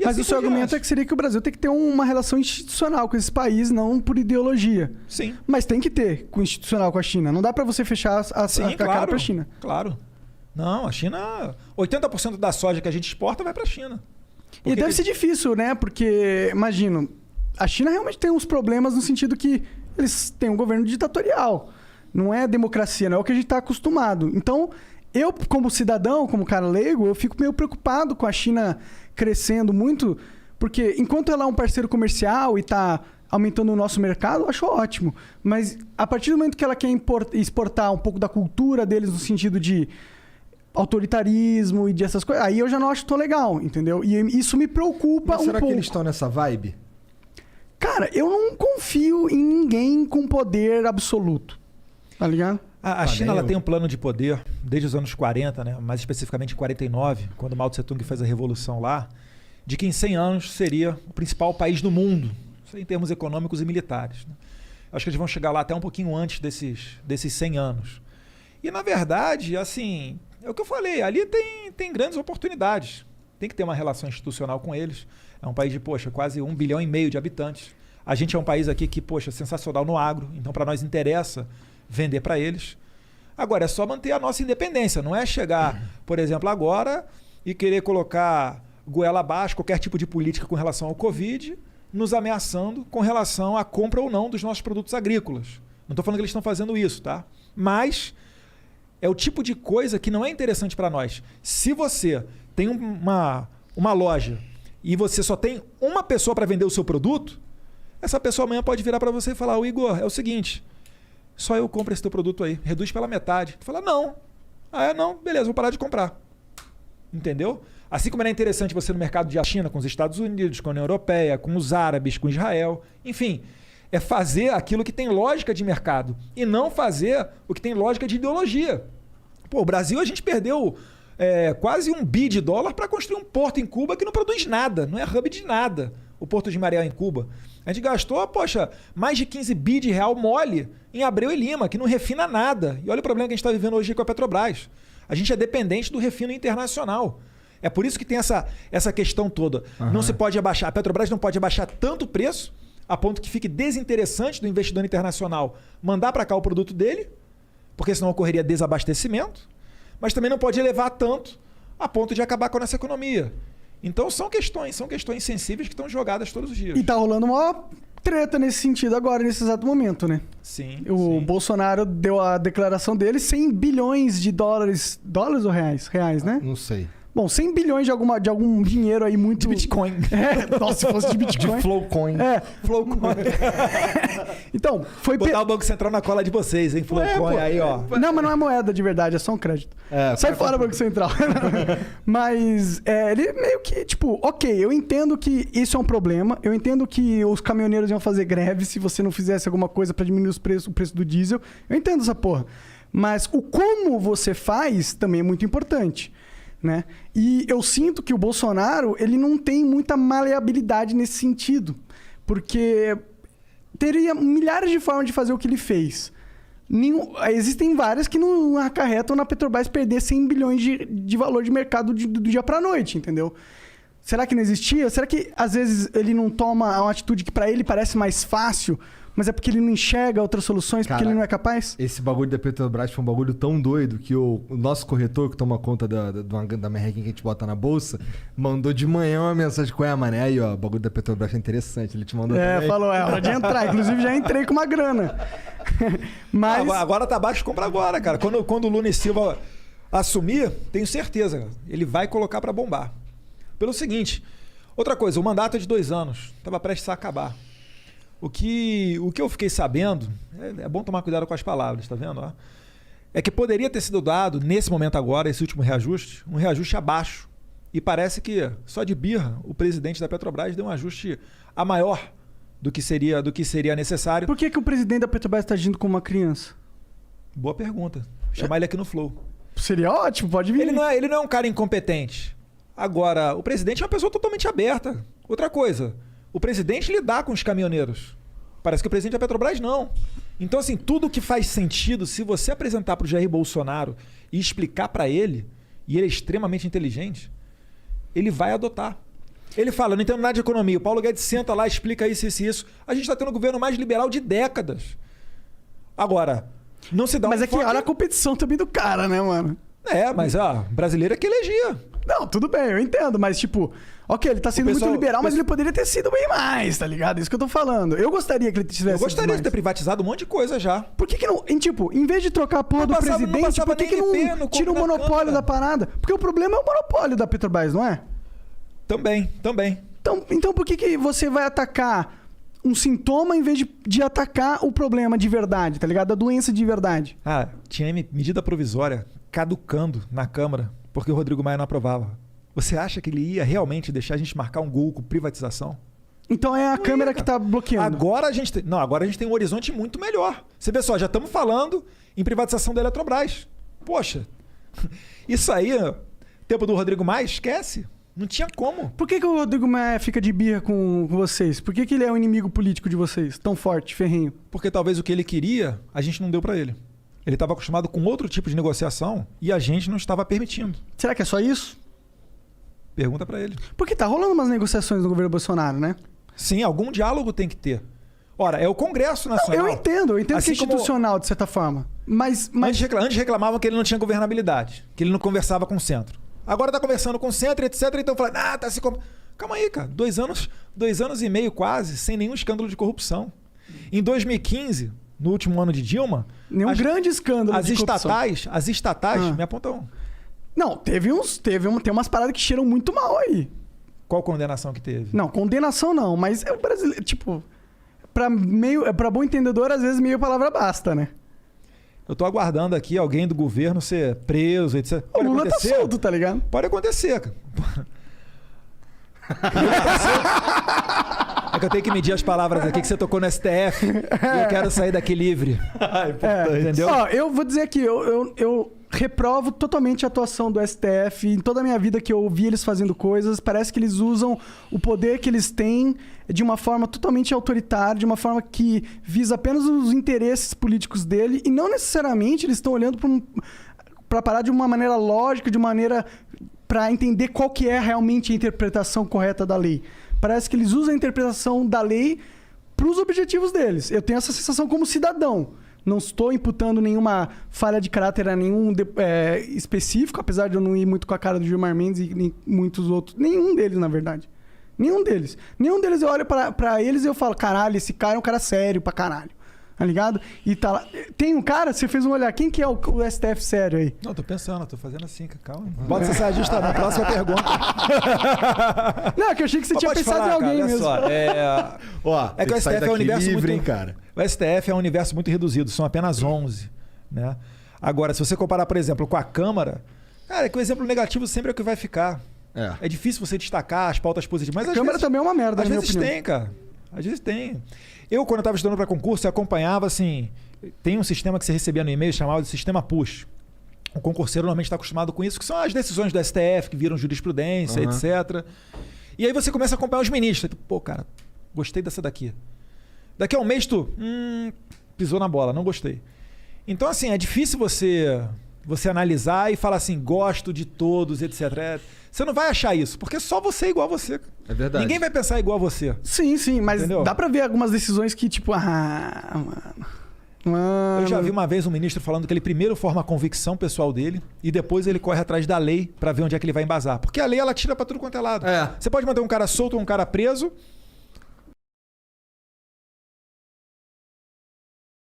Mas o seu argumento seria que o Brasil tem que ter uma relação institucional com esses países, não por ideologia. Sim. Mas tem que ter com institucional com a China. Não dá para você fechar a cara para a China. Claro. Não, a China... 80% da soja que a gente exporta vai para a China. E deve ser difícil, né? Porque, imagino, a China realmente tem uns problemas no sentido que eles têm um governo ditatorial. Não é democracia, não é o que a gente está acostumado. Então, eu, como cidadão, como cara leigo, eu fico meio preocupado com a China crescendo muito, porque enquanto ela é um parceiro comercial e está aumentando o nosso mercado, eu acho ótimo. Mas a partir do momento que ela quer exportar um pouco da cultura deles no sentido de autoritarismo e de essas coisas, aí eu já não acho tão legal, entendeu? E isso me preocupa um pouco. Será que eles estão nessa vibe? Cara, eu não confio em ninguém com poder absoluto. Tá ligado? A China ela tem um plano de poder desde os anos 40, né? Mais especificamente em 49, quando Mao Tse-tung fez a revolução lá, de que em 100 anos seria o principal país do mundo, em termos econômicos e militares. Né? Acho que eles vão chegar lá até um pouquinho antes desses 100 anos. E, na verdade, assim, é o que eu falei, ali tem grandes oportunidades. Tem que ter uma relação institucional com eles. É um país de, quase 1,5 bilhão de habitantes. A gente é um país aqui que, sensacional no agro, então para nós interessa vender para eles. Agora, é só manter a nossa independência, não é chegar, por exemplo, agora e querer colocar goela abaixo qualquer tipo de política com relação ao Covid, nos ameaçando com relação à compra ou não dos nossos produtos agrícolas. Não estou falando que eles estão fazendo isso, tá? Mas é o tipo de coisa que não é interessante para nós. Se você tem uma loja e você só tem uma pessoa para vender o seu produto, essa pessoa amanhã pode virar para você e falar: Igor, é o seguinte, só eu compro esse teu produto aí, reduz pela metade. Tu fala: não. Não, beleza, vou parar de comprar. Entendeu? Assim como era interessante você no mercado de China, com os Estados Unidos, com a União Europeia, com os árabes, com Israel, enfim, é fazer aquilo que tem lógica de mercado e não fazer o que tem lógica de ideologia. O Brasil, a gente perdeu quase $1 bi para construir um porto em Cuba que não produz nada, não é hub de nada, o Porto de Mariel em Cuba. A gente gastou, mais de 15 bi de real mole em Abreu e Lima, que não refina nada. E olha o problema que a gente está vivendo hoje com a Petrobras. A gente é dependente do refino internacional. É por isso que tem essa questão toda. Uhum. Não se pode abaixar, a Petrobras não pode abaixar tanto o preço, a ponto que fique desinteressante do investidor internacional mandar para cá o produto dele, porque senão ocorreria desabastecimento, mas também não pode elevar tanto a ponto de acabar com a nossa economia. Então são questões sensíveis que estão jogadas todos os dias. E tá rolando uma treta nesse sentido agora, nesse exato momento, né? Sim. O Bolsonaro deu a declaração dele, 100 bilhões de dólares. Dólares ou reais? Reais, né? Não sei. Bom, 100 bilhões de algum dinheiro aí muito... De Bitcoin. Nossa, se fosse de Bitcoin. De Flowcoin. Flowcoin. Então, foi... Botar o Banco Central na cola de vocês, hein? Flowcoin aí, ó. Não, mas não é moeda de verdade, é só um crédito. Sai fora, Banco Central. Mas ele meio que, ok, eu entendo que isso é um problema, eu entendo que os caminhoneiros iam fazer greve se você não fizesse alguma coisa pra diminuir o preço do diesel. Eu entendo essa porra. Mas o como você faz também é muito importante. Né? E eu sinto que o Bolsonaro ele não tem muita maleabilidade nesse sentido, porque teria milhares de formas de fazer o que ele fez. Existem várias que não acarretam na Petrobras perder 100 bilhões de valor de mercado do dia para a noite, entendeu? Será que não existia? Será que às vezes ele não toma uma atitude que para ele parece mais fácil, mas é porque ele não enxerga outras soluções, porque ele não é capaz? Esse bagulho da Petrobras foi um bagulho tão doido que o nosso corretor, que toma conta da merrequinha que a gente bota na bolsa, mandou de manhã uma mensagem com mané, aí, ó, o bagulho da Petrobras é interessante. Ele te mandou também. Falou, é hora de entrar. Inclusive, já entrei com uma grana. Mas... Agora tá baixo, compra agora, cara. Quando o Lula e Silva assumir, tenho certeza, cara, ele vai colocar para bombar. Pelo seguinte, outra coisa, o mandato é de 2 anos, estava prestes a acabar. O que eu fiquei sabendo, é bom tomar cuidado com as palavras, tá vendo? Ó? É que poderia ter sido dado, nesse momento agora, esse último reajuste, um reajuste abaixo. E parece que, só de birra, o presidente da Petrobras deu um ajuste a maior do que seria necessário. Por que o presidente da Petrobras está agindo como uma criança? Boa pergunta. Chamar ele aqui no Flow. Seria ótimo, pode vir. Ele não é um cara incompetente. Agora, o presidente é uma pessoa totalmente aberta. Outra coisa, o presidente lidar com os caminhoneiros. Parece que o presidente da Petrobras não. Então, assim, tudo que faz sentido, se você apresentar para o Jair Bolsonaro e explicar para ele, e ele é extremamente inteligente, ele vai adotar. Ele fala, não entendo nada de economia. O Paulo Guedes senta lá, explica isso, isso e isso. A gente está tendo o governo mais liberal de décadas. Agora, não se dá Mas é que olha a competição também do cara, né, mano? Mas brasileiro é que elegia. Não, tudo bem, eu entendo, mas tipo... Ok, ele tá sendo muito liberal, mas ele poderia ter sido bem mais, tá ligado? Isso que eu tô falando. Eu gostaria que ele tivesse Eu gostaria de ter privatizado um monte de coisa já. Por que não... Tipo, em vez de trocar a porra do presidente, por que não tira o monopólio da parada? Porque o problema é o monopólio da Petrobras, não é? Também. Então por que você vai atacar um sintoma em vez de atacar o problema de verdade, tá ligado? A doença de verdade. Tinha medida provisória caducando na Câmara porque o Rodrigo Maia não aprovava. Você acha que ele ia realmente deixar a gente marcar um gol com privatização? Então é a Câmara que tá bloqueando. Agora a gente tem um horizonte muito melhor. Você vê só, já estamos falando em privatização da Eletrobras. Poxa, isso aí, tempo do Rodrigo Maia, esquece. Não tinha como. Por que o Rodrigo Maia fica de birra com vocês? Por que ele é o inimigo político de vocês? Tão forte, ferrenho? Porque talvez o que ele queria, a gente não deu para ele. Ele estava acostumado com outro tipo de negociação e a gente não estava permitindo. Será que é só isso? Pergunta para ele. Porque tá rolando umas negociações no governo Bolsonaro, né? Sim, algum diálogo tem que ter. Ora, é o Congresso Nacional. Eu entendo assim que é institucional, de certa forma. Mas... Antes reclamavam que ele não tinha governabilidade, que ele não conversava com o centro. Agora tá conversando com o centro, etc. Então fala, tá se... Calma aí, cara. 2 anos e meio quase, sem nenhum escândalo de corrupção. Em 2015, no último ano de Dilma... Nenhum grande escândalo de corrupção. As estatais me apontam... Não, tem umas paradas que cheiram muito mal aí. Qual condenação que teve? Não, condenação não, mas é o brasileiro, tipo, pra bom entendedor, às vezes meio palavra basta, né? Eu tô aguardando aqui alguém do governo ser preso, etc. O Lula tá solto, tá ligado? Pode acontecer, cara. É que eu tenho que medir as palavras aqui que você tocou no STF e eu quero sair daqui livre. Entendeu? Eu vou dizer aqui, eu reprovo totalmente a atuação do STF. Em toda a minha vida que eu vi eles fazendo coisas, parece que eles usam o poder que eles têm de uma forma totalmente autoritária, de uma forma que visa apenas os interesses políticos dele e não necessariamente eles estão olhando para parar de uma maneira lógica, de uma maneira para entender qual que é realmente a interpretação correta da lei. Parece que eles usam a interpretação da lei para os objetivos deles. Eu tenho essa sensação como cidadão. Não estou imputando nenhuma falha de caráter a nenhum específico, apesar de eu não ir muito com a cara do Gilmar Mendes e nem muitos outros. Nenhum deles, na verdade. Nenhum deles. Nenhum deles eu olho pra eles e eu falo, caralho, esse cara é um cara sério pra caralho. Tá ligado? E tá lá. Tem um cara, você fez um olhar, quem que é o STF sério aí? Não, tô pensando, tô fazendo assim, calma. Bota essa ajusta na próxima pergunta. Não, que eu achei que você tinha pensado em alguém mesmo. Só, que o STF é um universo livre, muito... hein, cara? O STF é um universo muito reduzido, são apenas 11. Né? Agora, se você comparar, por exemplo, com a Câmara, cara, é que o exemplo negativo sempre é o que vai ficar. É difícil você destacar as pautas positivas. Mas a Câmara também é uma merda, às vezes tem, cara. Às vezes tem. Eu, quando eu estava estudando para concurso, eu acompanhava, assim... Tem um sistema que você recebia no e-mail chamado de sistema push. O concurseiro normalmente está acostumado com isso, que são as decisões do STF, que viram jurisprudência, etc. E aí você começa a acompanhar os ministros. Pô, cara, gostei dessa daqui. Daqui a um mês tu... pisou na bola, não gostei. Então, assim, é difícil você analisar e falar assim, gosto de todos, etc. Você não vai achar isso, porque só você é igual a você. É verdade. Ninguém vai pensar igual a você. Sim, mas entendeu? Dá pra ver algumas decisões que, tipo, mano... Eu já vi uma vez um ministro falando que ele primeiro forma a convicção pessoal dele e depois ele corre atrás da lei pra ver onde é que ele vai embasar. Porque a lei, ela tira pra tudo quanto é lado. Você pode manter um cara solto ou um cara preso,